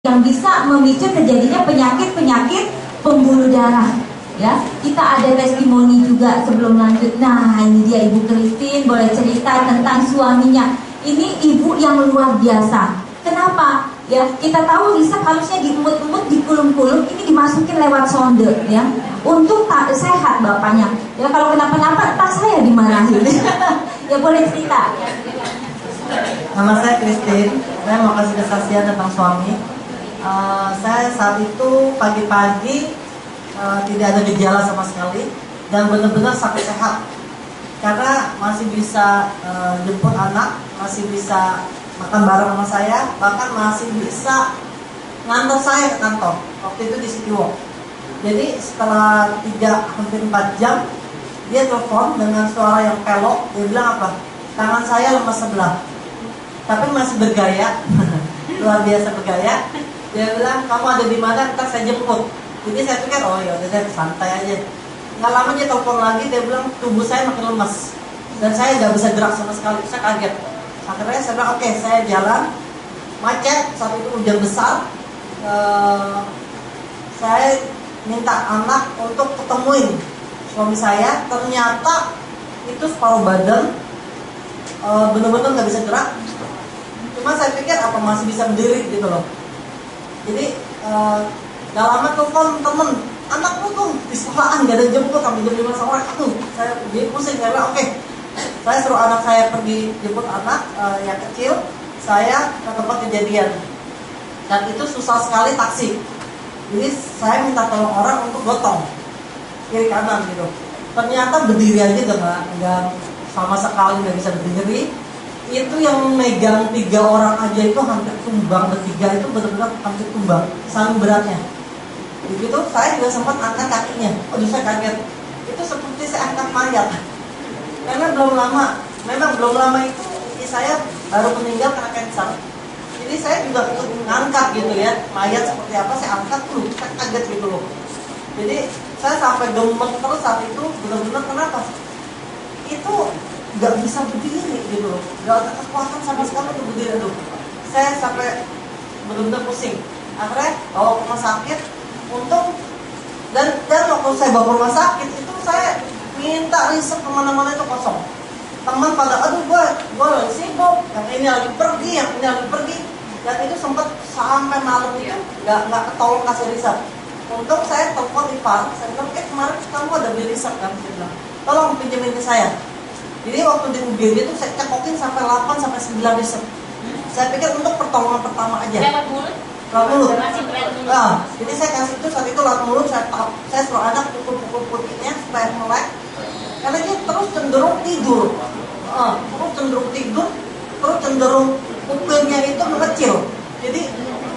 yang bisa memicu terjadinya penyakit-penyakit pembuluh darah. Ya, kita ada testimoni juga sebelum lanjut. Nah, ini dia Ibu Christine boleh cerita tentang suaminya. Ini ibu yang luar biasa. Kenapa? Ya, kita tahu hisap harusnya diemut-emut, dikulum-kulum, ini dimasukin lewat sonde, ya, untuk sehat bapaknya. Ya, kalau kenapa-napa, entah saya dimarahin. Ya, boleh cerita. Nama saya Christine. Saya mau kasih kesaksian tentang suami. Saya saat itu pagi-pagi tidak ada gejala sama sekali dan benar-benar sangat sehat karena masih bisa jemput anak, masih bisa makan bareng sama saya, bahkan masih bisa ngantar saya ke kantor. Waktu itu di City Walk. Jadi setelah hampir 4 jam dia telepon dengan suara yang pelok. Dia bilang apa? Tangan saya lemas sebelah, tapi masih bergaya. Luar biasa bergaya. Dia bilang, kamu ada di mana? Ntar saya jemput. Jadi saya pikir, oh ya udah deh, santai aja. Nggak lama dia telepon lagi, dia bilang tubuh saya makin lemas dan saya nggak bisa gerak sama sekali. Saya kaget. Akhirnya saya bilang, oke, saya jalan. Macet, saat itu hujan besar. Saya minta anak untuk ketemuin suami saya. Ternyata itu separuh badan, benar-benar nggak bisa gerak. Cuma saya pikir apa masih bisa berdiri gitu loh. Jadi gak lama telepon temen, anakmu tuh di sekolahan gak ada jemput, kami jam 5 sore. Saya jadi pusing, saya bilang oke. Saya suruh anak saya pergi jemput anak yang kecil, saya ke tempat kejadian. Dan itu susah sekali taksi. Jadi saya minta tolong orang untuk gotong kiri kanan gitu. Ternyata berdiri aja nggak sama sekali nggak bisa berdiri. Itu yang megang 3 orang aja itu hampir tumbang, bertiga itu benar-benar hampir tumbang, saking beratnya. Begitu saya juga sempat angkat kakinya. Aduh, saya kaget. Itu seperti saya angkat mayat. Karena belum lama itu istri saya baru meninggal karena kanker. Jadi saya juga ikut ngangkat gitu ya, mayat seperti apa saya angkat tuh, saya kaget gitu loh. Jadi saya sampai gemet terus saat itu, benar-benar kenapa? Itu nggak bisa berdiri gitu loh, nggak ada kekuatan sama sekali untuk berdiri tuh. Saya sampai benar-benar pusing. Akhirnya bawa ke rumah sakit untuk dan waktu saya bawa ke rumah sakit itu saya minta riset kemana-mana itu kosong. Teman pada aduh gue lagi sibuk, yang ini lagi pergi, yang ini lagi pergi, dan itu sempat sampai malam itu nggak ketolong kasih riset. Untung saya telepon Ivan, saya bilang kemarin kamu ada beli riset kan, saya bilang tolong pinjemin ke saya. Jadi waktu di UGD itu saya cekokin sampai 8 sampai 9 riset. Saya pikir untuk pertolongan pertama aja. Lewat mulut. Nah, jadi saya kasih itu saat itu lewat mulut, saya suruh anak pukul putihnya supaya melek. Karena dia terus cenderung tidur. Terus cenderung pupilnya itu mengecil. Jadi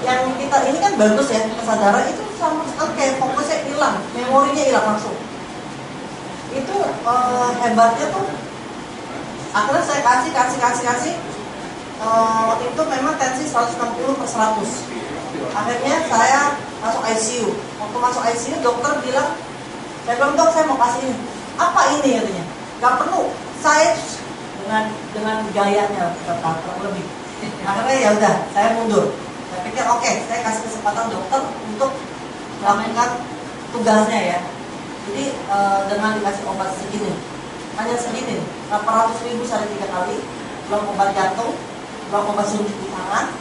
yang kita ini kan bagus ya, kesadaran itu sama sekali kayak fokusnya hilang, memorinya hilang langsung. Itu hebatnya tuh. Akhirnya saya kasih. Waktu itu memang tensi 160/100. Akhirnya saya masuk ICU. Waktu masuk ICU dokter bilang, saya bilang dok saya mau kasih ini. Apa ini katanya? Gak perlu. Saya dengan gayanya kurang lebih. Akhirnya ya udah saya mundur. Saya pikir oke, saya kasih kesempatan dokter untuk melakukan tugasnya ya. Jadi dengan dikasih obat segini. Hanya segini, 800.000 sehari 3 kali, belum obat jantung, belum obat suntik di tangan.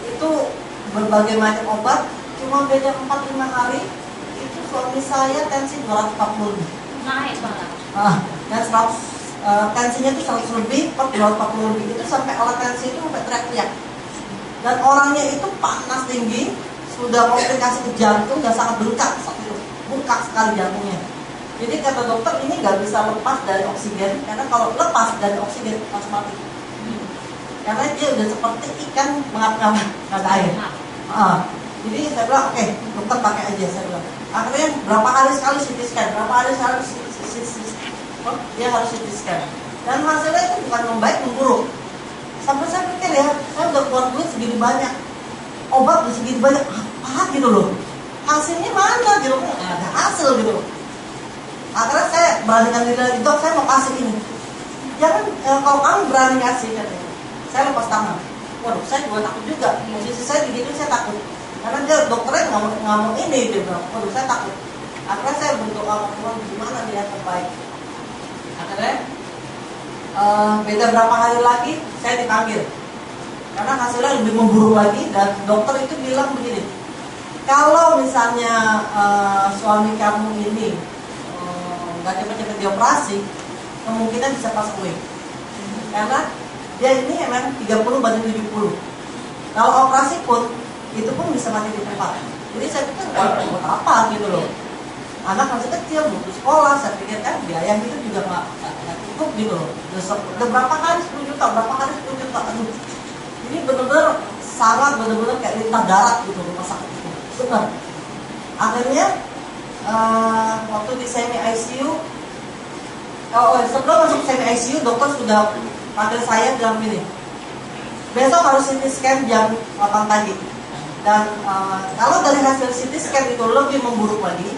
Itu berbagai macam obat, cuma beda 4-5 hari. Itu suami saya tensi 240 lebih. Naik banget. Dan tensinya itu 100 lebih, 240 lebih. Itu sampai alat tensi itu sampai teriak-teriak. Dan orangnya itu panas tinggi, sudah komplikasi ke jantung, dan sangat bengkak saat itu. Bengkak sekali jantungnya. Jadi kata dokter ini nggak bisa lepas dari oksigen, karena kalau lepas dari oksigen langsung mati. Karena dia udah seperti ikan mengap-ngap nggak ada air. Jadi saya bilang oke, dokter pakai aja saya bilang. Akhirnya berapa hari sekali CT scan, dia harus CT scan. Dan hasilnya itu bukan membaik, memburuk. Sampai saya pikir ya, saya udah keluar duit segini banyak, obat udah segini banyak, apa gitu loh. Hasilnya mana gitu, nggak ada hasil gitu loh. Akhirnya saya beranikan diri lagi, dok saya mau kasih ini. Jangan, kalau kamu berani kasih katanya, saya lepas tangan. Waduh, saya juga takut juga. Posisi saya begitu, saya takut. Karena dia dokternya nggak mau ini, dia bilang, waduh saya takut. Akhirnya saya berdoa Tuhan gimana dia terbaik. Akhirnya beda berapa hari lagi saya dipanggil, karena hasilnya lebih memburuk lagi, dan dokter itu bilang begini, kalau misalnya suami kamu ini nggak cepat-cepat dioperasi, kemungkinan bisa pass away. Karena dia ini emang 30 banding 70. Kalau operasi pun itu pun bisa mati di tempat. Jadi saya pikir buat apa gitu loh. Anak masih kecil, butuh sekolah, saya pikir kan biaya itu juga nggak cukup gitu loh. Udah berapa kali 10 juta, berapa kali 10 juta. Aduh, ini benar-benar sangat benar-benar kayak lintah darat gitu rumah sakit itu. Benar. Akhirnya waktu di semi ICU, sebelum masuk semi ICU, dokter sudah panggil saya bilang gini, besok harus CT scan jam 8 pagi. Dan kalau dari hasil CT scan itu lebih memburuk lagi,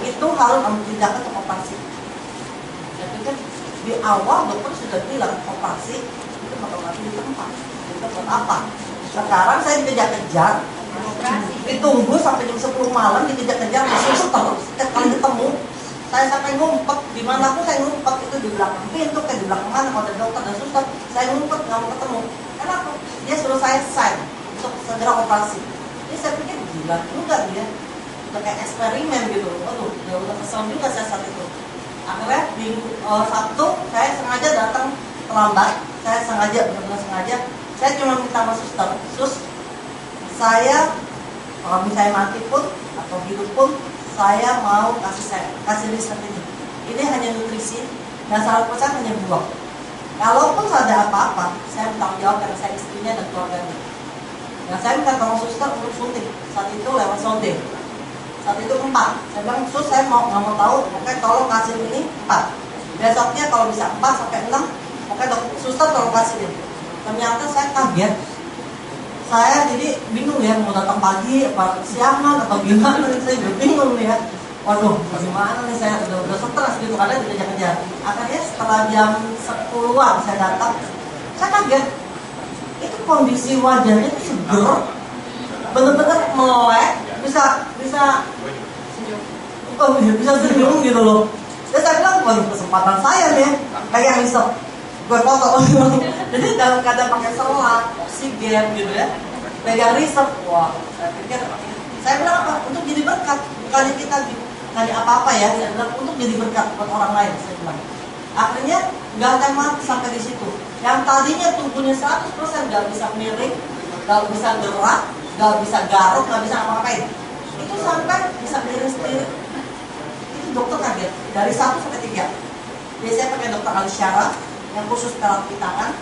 itu harus ambil tindakan untuk operasi. Jadi kan di awal dokter sudah bilang operasi itu bakal mati di tempat. Itu buat apa? Sekarang saya dikejar-kejar, ditunggu sampai jam 10 malam, dikejar-kejar, masuk terus. Setiap kali ketemu, saya sampai ngumpet, dimanapun saya ngumpet, itu di belakang pintu, kayak di belakang mana, kalau ada dokter dan suster, saya ngumpet nggak mau ketemu. Kenapa? Dia suruh saya sign untuk segera operasi. Jadi saya pikir gila juga dia. Udah kayak eksperimen gitu. Waduh, ya udah kesel juga saya saat itu. Akhirnya di Sabtu saya sengaja datang terlambat. Saya sengaja, benar-benar sengaja. Saya cuma minta sama suster, sus, saya kalau misalnya mati pun atau hidup pun, saya mau kasih riset ini. Ini hanya nutrisi dan 100% hanya buah. Kalaupun ada apa-apa, saya bertanggung jawab karena saya istrinya dan keluarganya. Nah, saya minta tolong suster untuk suntik. Saat itu lewat sonde. Saat itu 4. Saya bilang, sus saya nggak mau tahu, oke tolong kasih ini 4. Besoknya kalau bisa 4 sampai 6, oke suster tolong kasih ini. Ternyata saya kaget. Saya jadi bingung ya, mau datang pagi, apa siangan, atau gimana, saya juga bingung nih ya. Waduh, gimana nih saya udah stres gitu, karena dikejar-kejar. Akhirnya setelah jam 10-an saya datang, saya kaget. Itu kondisi wajahnya itu seger, bener-bener melek, bisa senyum gitu loh. Dan saya bilang, waduh kesempatan saya nih, kayak yang isep, gue foto. Jadi dalam keadaan pakai selang, oksigen gitu ya, pegang riset. Wah, saya bilang apa? Untuk jadi berkat, bukannya kita nggak ada apa-apa ya, saya bilang untuk jadi berkat buat orang lain, saya bilang. Akhirnya nggak akan mati sampai di situ. Yang tadinya tubuhnya 100% nggak bisa miring, nggak bisa gerak, nggak bisa garuk, nggak bisa apa-apain. Itu sampai bisa miring sendiri. Itu dokter kaget dari 1 sampai 3. Biasanya pakai dokter ahli syaraf yang khusus terapi tangan,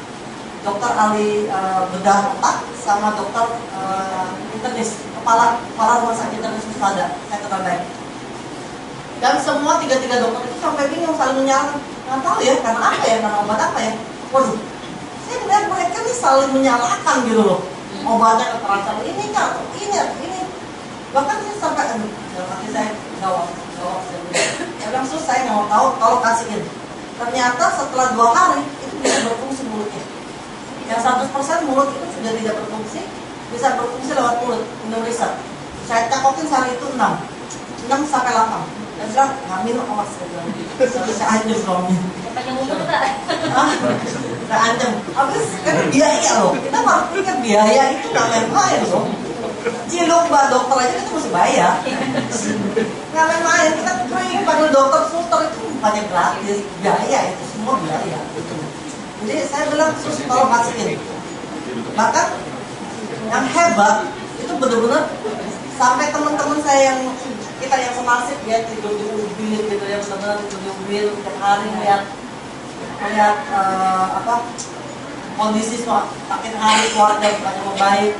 dokter ahli bedah otak, sama dokter internis, kepala rumah sakit internis Puspada, saya terbaik. Dan semua 3 dokter itu sampai bingung, saling menyalahkan. Nggak tahu ya, karena apa ya, karena obat apa ya. Waduh, saya melihat mereka nih saling menyalahkan gitu loh. Obatnya kekerasan ini kan, ini. Bahkan saya sampai, dalam hati saya gawat. Saya bilang, sus saya nggak mau tahu, kalau kasihin. Ternyata setelah 2 hari, itu bisa berfungsi mulutnya. Yang 100% mulut itu sudah tidak berfungsi, bisa berfungsi lewat mulut, minum riset. Saya cakokin sehari itu 6 sampai 8. Dan bilang, nggak minum awas, saya bilang. Saya ancam suami. Panjang umur tak? Saya ancam. Habis, kan biaya loh. Kita harus pikir biaya itu nggak main-main loh. Ciluk mbak dokter aja itu mesti bayar. Nggak main-main. Kita pergi panggil dokter, suster itu bukannya gratis. Biaya itu semua biaya. Jadi saya bilang, sus tolong kasihin. Bahkan yang hebat itu benar-benar sampai teman-teman saya yang kita yang senasib ya, tidur di ubin gitu ya, benar-benar tidur di ubin setiap hari melihat kondisi makin hari keluarga bukannya membaik.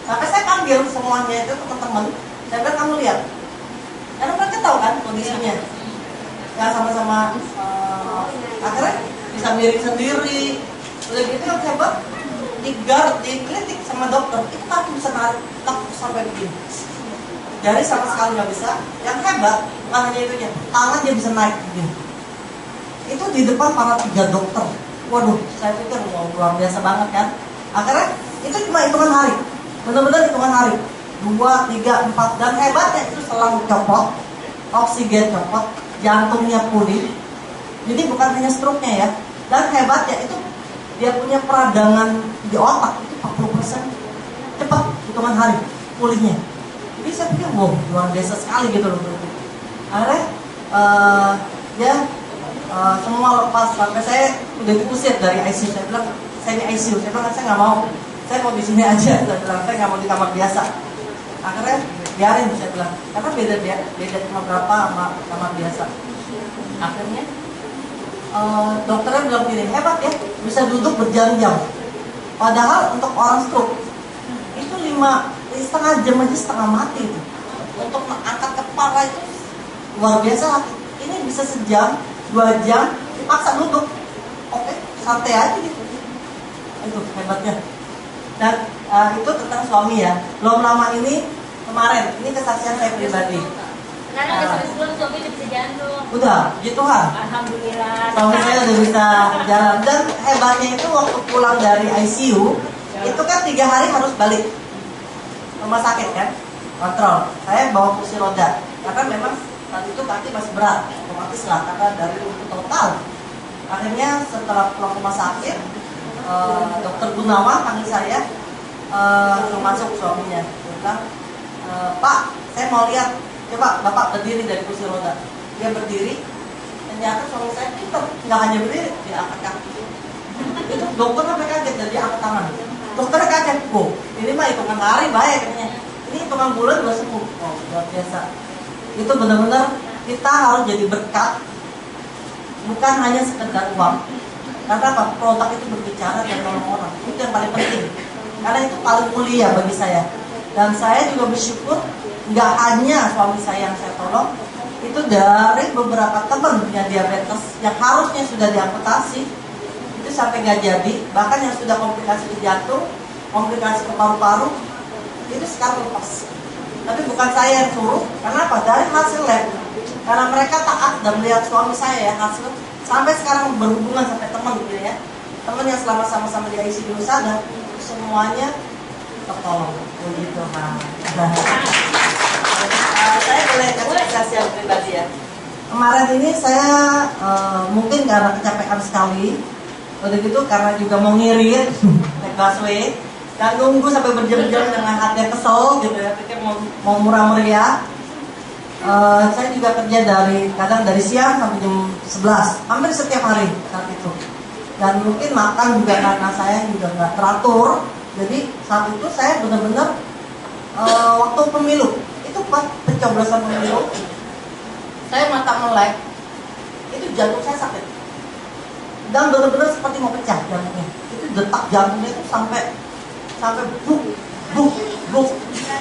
Sampai saya panggil semuanya itu teman-teman, saya bilang kamu lihat, karena mereka tahu kan kondisinya, ya sama-sama akhirnya bisa miring sendiri. Udah gitu yang hebat, dikritik sama dokter, itu kaki bisa narik sampai begini. Jari sama sekali nggak bisa. Yang hebat bukan hanya itunya, tangan dia bisa naik begini. Itu di depan para 3 dokter. Waduh, saya pikir luar biasa banget kan. Akhirnya itu cuma hitungan hari, benar-benar hitungan hari. 2, 3, 4, dan hebatnya itu selang copot, oksigen copot, jantungnya pulih. Jadi bukan hanya stroke-nya ya. Dan hebatnya itu dia punya peradangan di otak itu 40% cepat, hitungan hari pulihnya. Jadi saya pikir wow, luar biasa sekali gitu loh. Akhirnya dia semua lepas, sampai saya udah diusir dari ICU. Saya bilang saya di ICU, saya bilang saya nggak mau, saya mau di sini aja. Saya bilang saya nggak mau di kamar biasa. Akhirnya biarin, saya bilang karena beda cuma berapa sama kamar biasa. Akhirnya dokternya bilang gini, hebat ya, bisa duduk berjam-jam. Padahal untuk orang stroke itu 5,5 jam aja setengah mati itu. Untuk angkat kepala itu luar biasa. Ini bisa sejam, 2 jam, dipaksa duduk. Oke, santai aja gitu. Itu hebatnya. Dan itu tentang suami ya. Belum lama ini, kemarin, ini kesaksian saya pribadi. Karena udah sebelum suami udah bisa jalan tuh. Udah, puji Tuhan. Alhamdulillah. Suami saya udah bisa jalan. Dan hebatnya itu waktu pulang dari ICU, itu kan 3 hari harus balik rumah sakit kan, kontrol. Saya bawa kursi roda karena memang saat itu kaki masih berat, otomatis lah karena dari lumpuh total. Akhirnya setelah pulang rumah sakit, dokter Gunawan panggil saya, masuk suaminya. Dia bilang, Pak, saya mau lihat, coba Bapak berdiri dari kursi roda. Dia berdiri, ternyata suami saya pintar, nggak hanya berdiri, dia angkat kaki. Itu dokter sampai kaget, jadi angkat tangan. Dokternya kaget, ini mah hitungan hari baik katanya. Ini hitungan bulan udah sembuh. Oh, luar biasa. Itu benar-benar kita harus jadi berkat, bukan hanya sekedar uang. Karena apa? Produk itu berbicara dan nolong orang. Itu yang paling penting. Karena itu paling mulia bagi saya. Dan saya juga bersyukur nggak hanya suami saya yang saya tolong, itu dari beberapa teman yang diabetes yang harusnya sudah diamputasi itu sampai nggak jadi, bahkan yang sudah komplikasi di jantung, komplikasi ke paru-paru itu sekarang lepas. Tapi bukan saya yang suruh, karena apa? Dari hasil lab. Karena mereka taat dan melihat suami saya ya hasil, sampai sekarang berhubungan sampai teman gitu ya, teman yang selama sama-sama di ICU sadar, semuanya tertolong. Begitu saya boleh kasih yang pribadi ya. Kemarin ini saya mungkin karena kecapean sekali, udah gitu karena juga mau ngirit naik busway dan nunggu sampai berjam-jam dengan hati kesel gitu ya, pikir mau murah meriah. Saya juga kerja kadang dari siang sampai jam 11, hampir setiap hari saat itu. Dan mungkin makan juga karena saya juga nggak teratur. Jadi saat itu saya benar-benar waktu pemilu itu pas pencoblosan pemilu, saya mata melek, itu jantung saya sakit dan benar-benar seperti mau pecah jantungnya. Itu detak jantungnya itu sampai buk.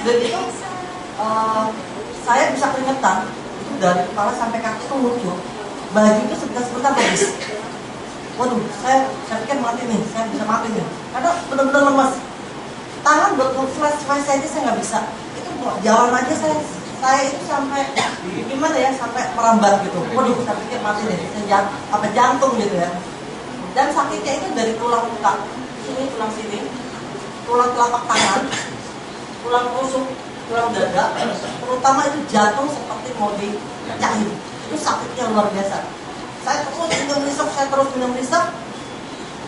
Dan itu saya bisa keringetan itu dari kepala sampai kaki itu lucu. Baju itu sebentar habis. Waduh, saya pikir mati nih, saya bisa mati nih. Karena benar-benar lemas. Tangan buat flash aja saya nggak bisa. Itu mau jalan aja saya itu sampai gimana ya, sampai merambat gitu. Waduh, saya pikir mati nih, jantung gitu ya. Dan sakitnya itu dari tulang muka, tulang sini, tulang telapak tangan, tulang rusuk, tulang dada, terutama itu jantung seperti mau dipecahin. Itu sakitnya luar biasa. Saya terus minum risep,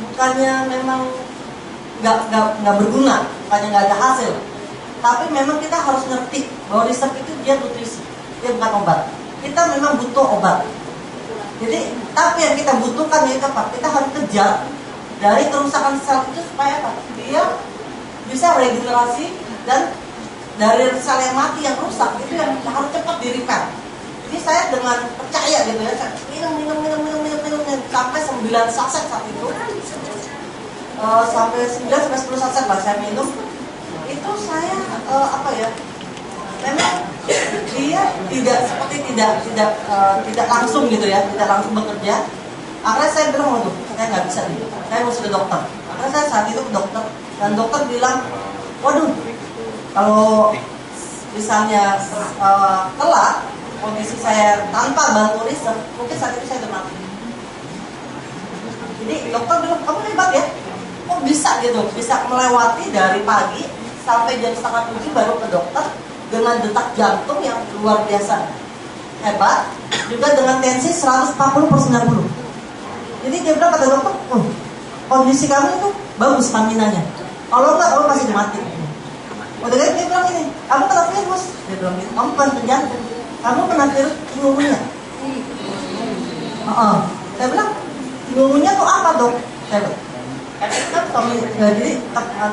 bukannya memang nggak berguna, bukannya nggak ada hasil, tapi memang kita harus ngerti bahwa risep itu dia nutrisi, dia bukan obat. Kita memang butuh obat. Jadi, tapi yang kita butuhkan yaitu apa? Kita harus kejar dari kerusakan sel itu supaya apa? Dia bisa regenerasi, dan dari sel yang mati yang rusak itu yang harus cepat di-repair. Jadi saya dengan percaya gitu ya, saya minum sampai 9 saset saat itu, sampai 9-10 saset lah saya minum. Itu saya memang dia tidak langsung gitu ya, tidak langsung bekerja. Akhirnya saya bilang, waduh, saya nggak bisa nih, saya harus ke dokter. Akhirnya saya saat itu ke dokter, dan dokter bilang, waduh, kalau misalnya telat kondisi saya tanpa bantu riset, mungkin saat itu saya udah mati. Jadi dokter bilang, kamu hebat ya, kok bisa gitu, bisa melewati dari pagi sampai jam setengah 7 baru ke dokter dengan detak jantung yang luar biasa hebat, juga dengan tensi 140/90. Jadi dia bilang, kata dokter, kondisi kamu itu bagus staminanya. Kalau enggak, kamu pasti mati. Udah gitu dia bilang ini, kamu kena virus. Dia bilang gitu, kamu bukan penyakit, kamu kena virus pneumonia. Saya bilang, pneumonia tuh apa dok? Saya bilang, kan jadi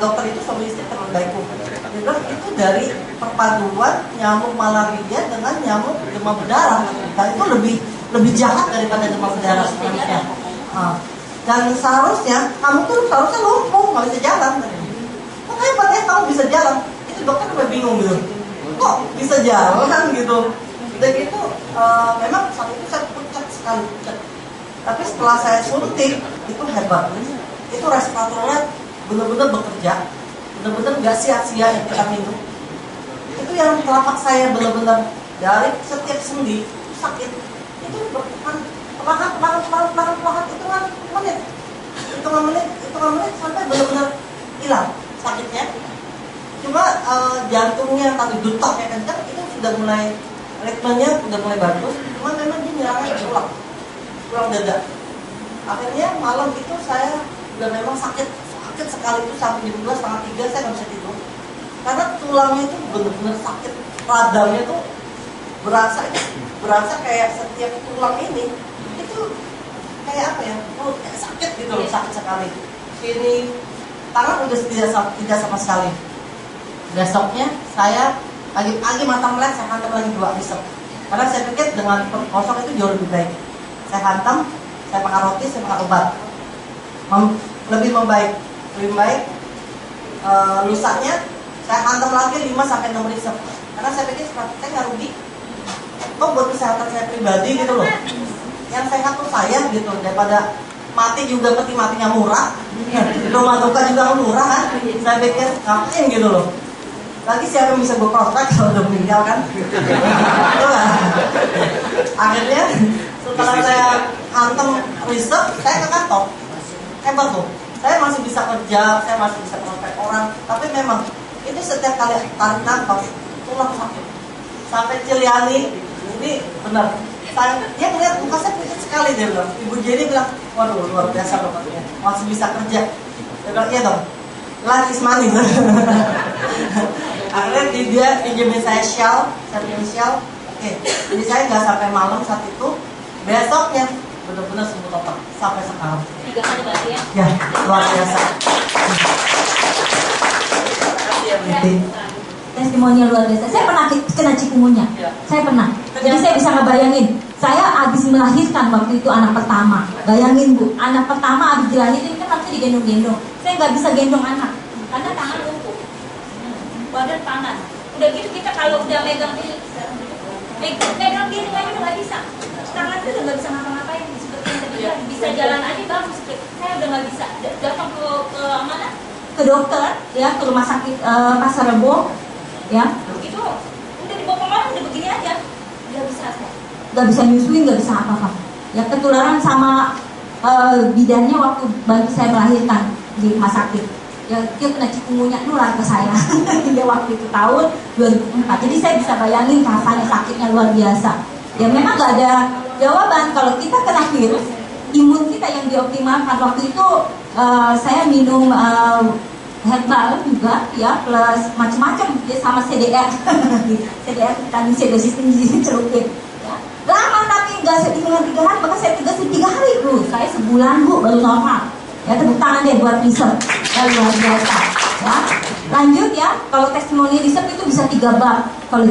dokter itu suami istri terbaikku. Dia bilang itu dari perpaduan nyamuk malaria dengan nyamuk demam berdarah. Dan itu lebih jahat daripada demam berdarah sebenarnya. Dan seharusnya kamu tuh seharusnya lumpuh, nggak bisa jalan. Kok hebat ya kamu bisa jalan? Itu dokter udah bingung gitu. Kok bisa jalan gitu? Dan itu memang saat itu saya pucat sekali. Tapi setelah saya suntik itu hebat. Itu respiratornya benar-benar bekerja, benar-benar nggak sia-sia yang kita minum. Itu yang telapak saya benar-benar dari setiap sendi itu sakit. Itu bertahan perlahan hitungan menit sampai benar-benar hilang sakitnya. Cuma jantungnya yang tadi detaknya kencang itu sudah mulai ritmenya udah mulai bagus. Cuma memang dia nyerangnya pulang dada. Akhirnya malam itu saya udah memang sakit sekali itu sampai jam 2, setengah 3 saya nggak bisa tidur karena tulangnya itu benar-benar sakit, radangnya tuh berasa kayak setiap tulang ini itu kayak apa ya, kayak sakit gitu loh, sakit sekali. Ini tangan udah tidak sama sekali. Besoknya saya pagi-pagi mata melek saya hantam lagi 2 pisau karena saya pikir dengan perut kosong itu jauh lebih baik. Saya hantam, saya makan roti, saya makan obat. Lebih baik. Lusanya saya hantam lagi 5-6 resep karena saya pikir saya nggak rugi. Kok buat kesehatan saya pribadi gitu loh. Yang sehat tuh saya gitu, daripada mati juga peti matinya murah, rumah duka juga murah kan. Saya pikir ngapain gitu loh. Lagi siapa yang bisa gue prospek kalau udah meninggal kan. Akhirnya setelah saya hantam resep, saya ke kantor. Hebat tuh, saya masih bisa kerja, saya masih bisa prospek orang. Tapi memang itu setiap kali tarik nafas tulang sakit. Sampai Ciliani ini benar. Dia melihat muka saya pucat sekali, dia bilang. Ibu Jenny bilang, waduh luar biasa loh katanya, masih bisa kerja. Dia bilang, iya dong, life is money. Akhirnya dia pinjemin saya Shell, saya pinjemin Shell. Oke, jadi saya nggak sampai malam saat itu. Besoknya benar-benar sembuh total sampai sekarang. 3 kali berarti ya? Ya, luar biasa. Testimoni luar biasa. Saya pernah kena cikungunya. Saya pernah. Jadi saya bisa ngebayangin. Saya habis melahirkan waktu itu anak pertama. Bayangin Bu, anak pertama habis dilahirin kan harusnya digendong-gendong. Saya nggak bisa gendong anak karena tangan lumpuh, badan panas. Udah gitu kita kalau udah megang diri aja nggak bisa. Tangan itu udah nggak bisa ngapa-ngapain. Seperti yang tadi bilang, bisa jalan aja bagus. Saya udah nggak bisa. Datang ke mana? Ke dokter, ya, ke rumah sakit Pasar Rebo. Ya, itu udah dibawa kemana udah begini aja, nggak bisa nyusuin, nggak bisa apa-apa. Ya ketularan sama bidannya waktu bantu saya melahirkan di rumah sakit. Ya dia kena cikungunya nular ke saya. Dia waktu itu tahun 2004. Jadi saya bisa bayangin rasanya sakitnya luar biasa. Ya memang nggak ada jawaban kalau kita kena virus. Imun kita yang dioptimalkan waktu itu saya minum herbal juga ya plus macam-macam ya sama CDR CDR vitamin C dosis tinggi celupin ya. Lama tapi nggak setinggal 3 hari, bahkan saya 3 hari Bu, saya sebulan Bu baru normal ya. Tepuk tangan deh buat riset ya, luar biasa ya. Lanjut ya, kalau testimoni riset itu bisa 3 bab kalau